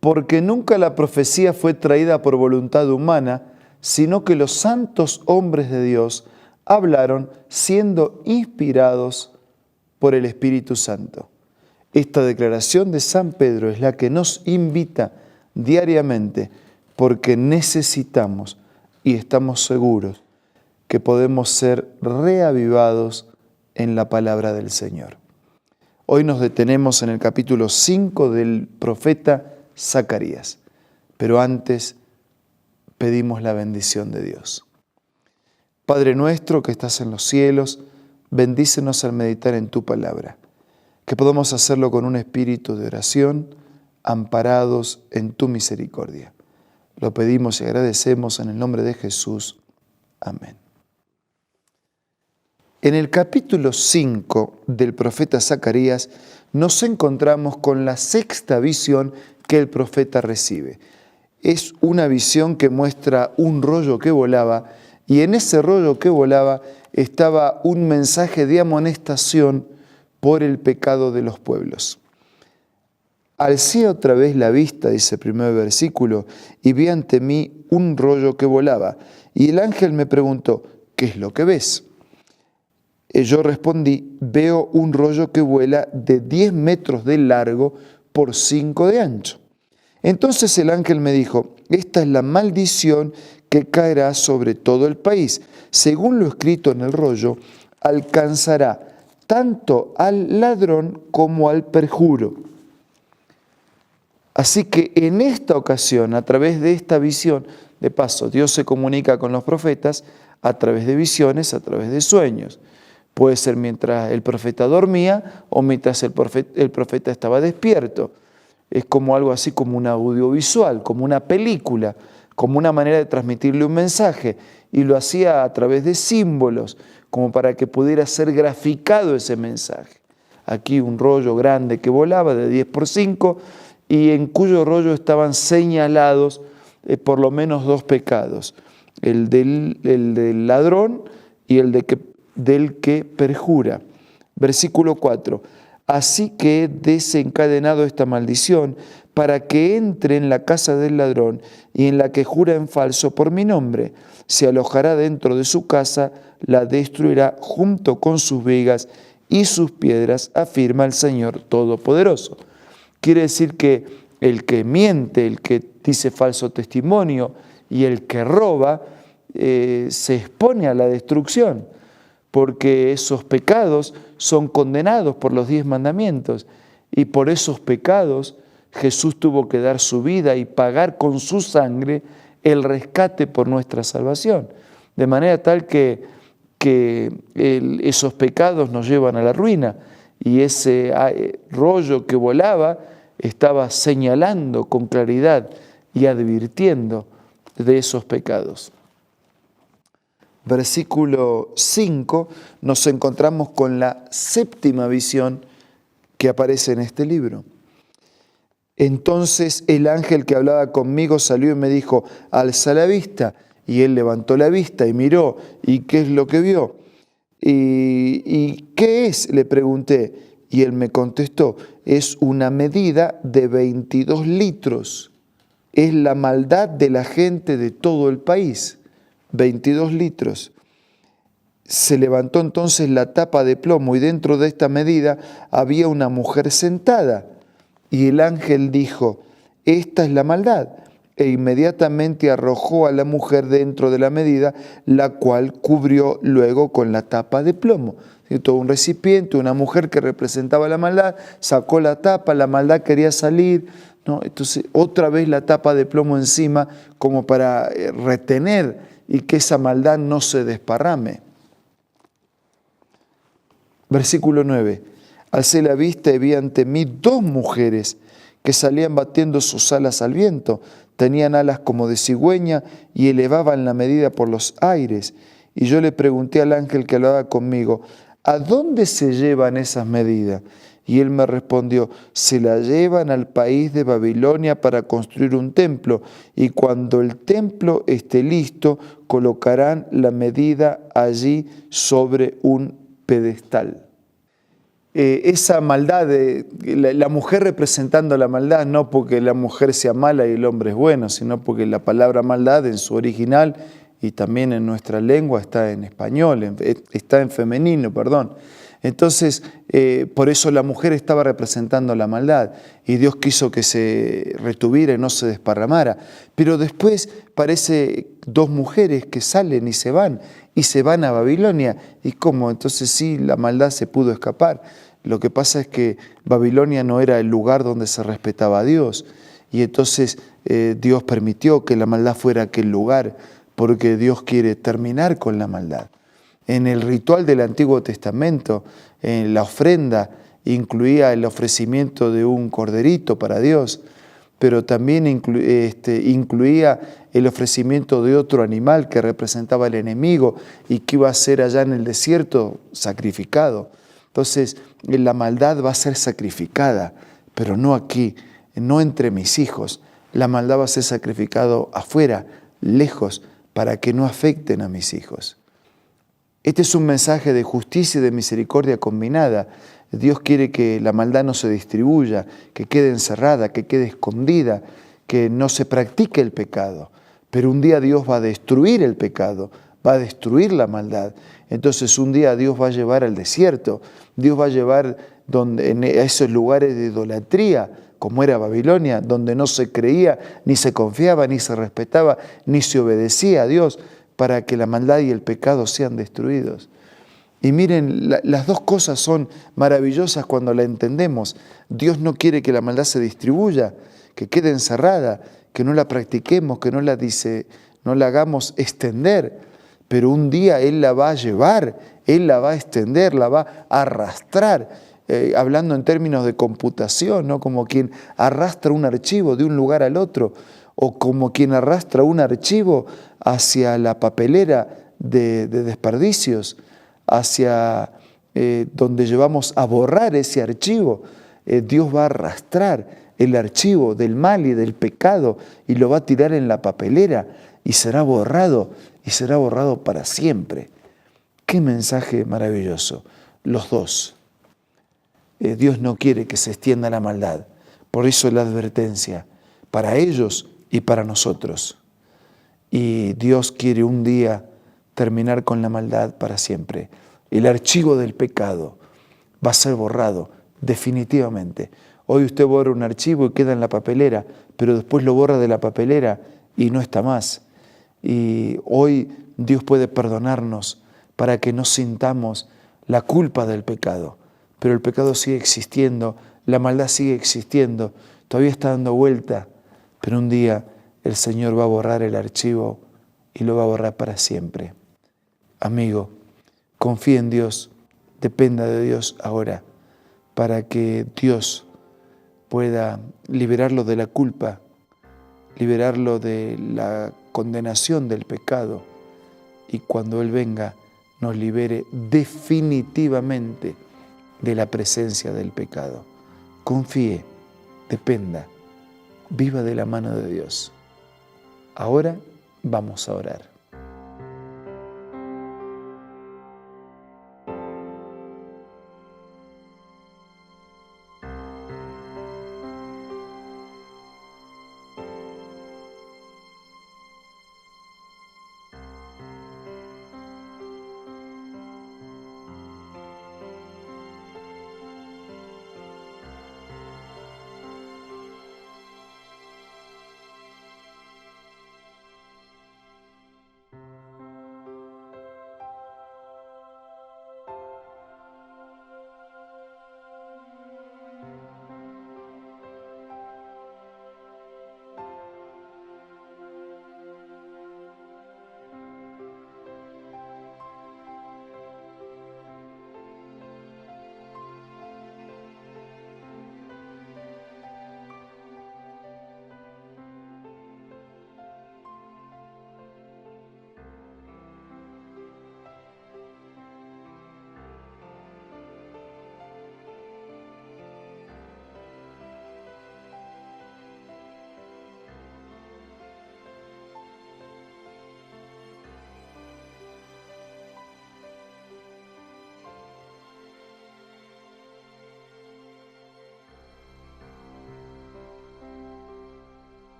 porque nunca la profecía fue traída por voluntad humana, sino que los santos hombres de Dios hablaron siendo inspirados por el Espíritu Santo. Esta declaración de San Pedro es la que nos invita diariamente, porque necesitamos y estamos seguros que podemos ser reavivados en la palabra del Señor. Hoy nos detenemos en el capítulo 5 del profeta Zacarías, pero antes pedimos la bendición de Dios. Padre nuestro que estás en los cielos, bendícenos al meditar en tu palabra, que podamos hacerlo con un espíritu de oración, amparados en tu misericordia. Lo pedimos y agradecemos en el nombre de Jesús. Amén. En el capítulo 5 del profeta Zacarías nos encontramos con la sexta visión que el profeta recibe. Es una visión que muestra un rollo que volaba, y en ese rollo que volaba estaba un mensaje de amonestación por el pecado de los pueblos. Alcé otra vez la vista, dice el primer versículo, y vi ante mí un rollo que volaba. Y el ángel me preguntó, ¿qué es lo que ves? Yo respondí, veo un rollo que vuela de 10 metros de largo por 5 de ancho. Entonces el ángel me dijo, esta es la maldición que caerá sobre todo el país. Según lo escrito en el rollo, alcanzará tanto al ladrón como al perjuro. Así que en esta ocasión, a través de esta visión, de paso, Dios se comunica con los profetas a través de visiones, a través de sueños. Puede ser mientras el profeta dormía o mientras el profeta estaba despierto. Es como algo así como un audiovisual, como una película, como una manera de transmitirle un mensaje. Y lo hacía a través de símbolos, como para que pudiera ser graficado ese mensaje. Aquí un rollo grande que volaba de 10 por 5 y en cuyo rollo estaban señalados por lo menos 2 pecados. El del ladrón y el del que perjura. Versículo 4. Así que he desencadenado esta maldición para que entre en la casa del ladrón y en la que jura en falso por mi nombre. Se alojará dentro de su casa, la destruirá junto con sus vigas y sus piedras, afirma el Señor Todopoderoso. Quiere decir que el que miente, el que dice falso testimonio y el que roba se expone a la destrucción, porque esos pecados son condenados por los 10 mandamientos y por esos pecados Jesús tuvo que dar su vida y pagar con su sangre el rescate por nuestra salvación, de manera tal que esos pecados nos llevan a la ruina y ese rollo que volaba estaba señalando con claridad y advirtiendo de esos pecados. Versículo 5, nos encontramos con la séptima visión que aparece en este libro. Entonces el ángel que hablaba conmigo salió y me dijo, alza la vista. Y él levantó la vista y miró. ¿Y qué es lo que vio? ¿Y qué es? Le pregunté. Y él me contestó, es una medida de 22 litros. Es la maldad de la gente de todo el país. 22 litros. Se levantó entonces la tapa de plomo y dentro de esta medida había una mujer sentada. Y el ángel dijo, esta es la maldad. E inmediatamente arrojó a la mujer dentro de la medida, la cual cubrió luego con la tapa de plomo. Todo un recipiente, una mujer que representaba la maldad, sacó la tapa, la maldad quería salir, ¿no? Entonces otra vez la tapa de plomo encima como para retener y que esa maldad no se desparrame. Versículo 9. Alcé la vista y vi ante mí 2 mujeres que salían batiendo sus alas al viento. Tenían alas como de cigüeña y elevaban la medida por los aires. Y yo le pregunté al ángel que hablaba conmigo, ¿a dónde se llevan esas medidas? Y él me respondió, se la llevan al país de Babilonia para construir un templo, y cuando el templo esté listo, colocarán la medida allí sobre un pedestal. esa maldad, la mujer representando la maldad, no porque la mujer sea mala y el hombre es bueno, sino porque la palabra maldad en su original y también en nuestra lengua está en español, está en femenino, perdón. Entonces, por eso la mujer estaba representando la maldad y Dios quiso que se retuviera y no se desparramara. Pero después parece dos mujeres que salen y se van a Babilonia. ¿Y cómo? Entonces sí, la maldad se pudo escapar. Lo que pasa es que Babilonia no era el lugar donde se respetaba a Dios y entonces Dios permitió que la maldad fuera aquel lugar porque Dios quiere terminar con la maldad. En el ritual del Antiguo Testamento, en la ofrenda incluía el ofrecimiento de un corderito para Dios, pero también incluía el ofrecimiento de otro animal que representaba al enemigo y que iba a ser allá en el desierto sacrificado. Entonces, la maldad va a ser sacrificada, pero no aquí, no entre mis hijos. La maldad va a ser sacrificado afuera, lejos, para que no afecten a mis hijos. Este es un mensaje de justicia y de misericordia combinada. Dios quiere que la maldad no se distribuya, que quede encerrada, que quede escondida, que no se practique el pecado. Pero un día Dios va a destruir el pecado, va a destruir la maldad. Entonces un día Dios va a llevar al desierto, Dios va a llevar a esos lugares de idolatría, como era Babilonia, donde no se creía, ni se confiaba, ni se respetaba, ni se obedecía a Dios, para que la maldad y el pecado sean destruidos. Y miren, las dos cosas son maravillosas cuando la entendemos. Dios no quiere que la maldad se distribuya, que quede encerrada, que no la practiquemos, que no la hagamos extender. Pero un día Él la va a llevar, Él la va a extender, la va a arrastrar. Hablando en términos de computación, ¿no? Como quien arrastra un archivo de un lugar al otro, o como quien arrastra un archivo hacia la papelera de desperdicios, hacia donde llevamos a borrar ese archivo. Dios va a arrastrar el archivo del mal y del pecado y lo va a tirar en la papelera y será borrado para siempre. ¡Qué mensaje maravilloso! Los dos. Dios no quiere que se extienda la maldad. Por eso la advertencia para ellos y para nosotros. Y Dios quiere un día terminar con la maldad para siempre. El archivo del pecado va a ser borrado definitivamente. Hoy usted borra un archivo y queda en la papelera, pero después lo borra de la papelera y no está más. Y hoy Dios puede perdonarnos para que no sintamos la culpa del pecado. Pero el pecado sigue existiendo, la maldad sigue existiendo, todavía está dando vuelta, pero un día el Señor va a borrar el archivo y lo va a borrar para siempre. Amigo, confíe en Dios, dependa de Dios ahora, para que Dios pueda liberarlo de la culpa, liberarlo de la condenación del pecado y cuando Él venga nos libere definitivamente de la presencia del pecado. Confíe, dependa, viva de la mano de Dios. Ahora vamos a orar.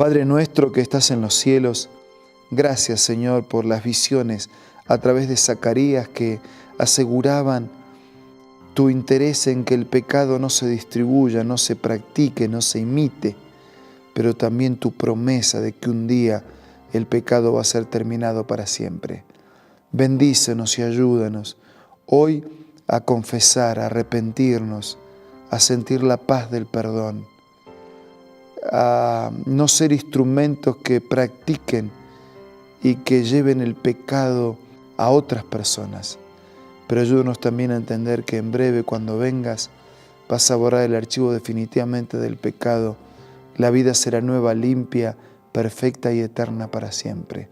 Padre nuestro que estás en los cielos, gracias, Señor, por las visiones a través de Zacarías que aseguraban tu interés en que el pecado no se distribuya, no se practique, no se imite, pero también tu promesa de que un día el pecado va a ser terminado para siempre. Bendícenos y ayúdanos hoy a confesar, a arrepentirnos, a sentir la paz del perdón, a no ser instrumentos que practiquen y que lleven el pecado a otras personas. Pero ayúdanos también a entender que en breve, cuando vengas, vas a borrar el archivo definitivamente del pecado. La vida será nueva, limpia, perfecta y eterna para siempre.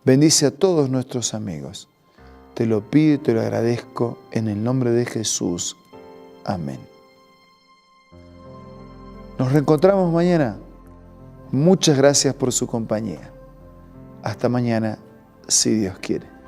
Bendice a todos nuestros amigos. Te lo pido y te lo agradezco en el nombre de Jesús. Amén. Nos reencontramos mañana. Muchas gracias por su compañía. Hasta mañana, si Dios quiere.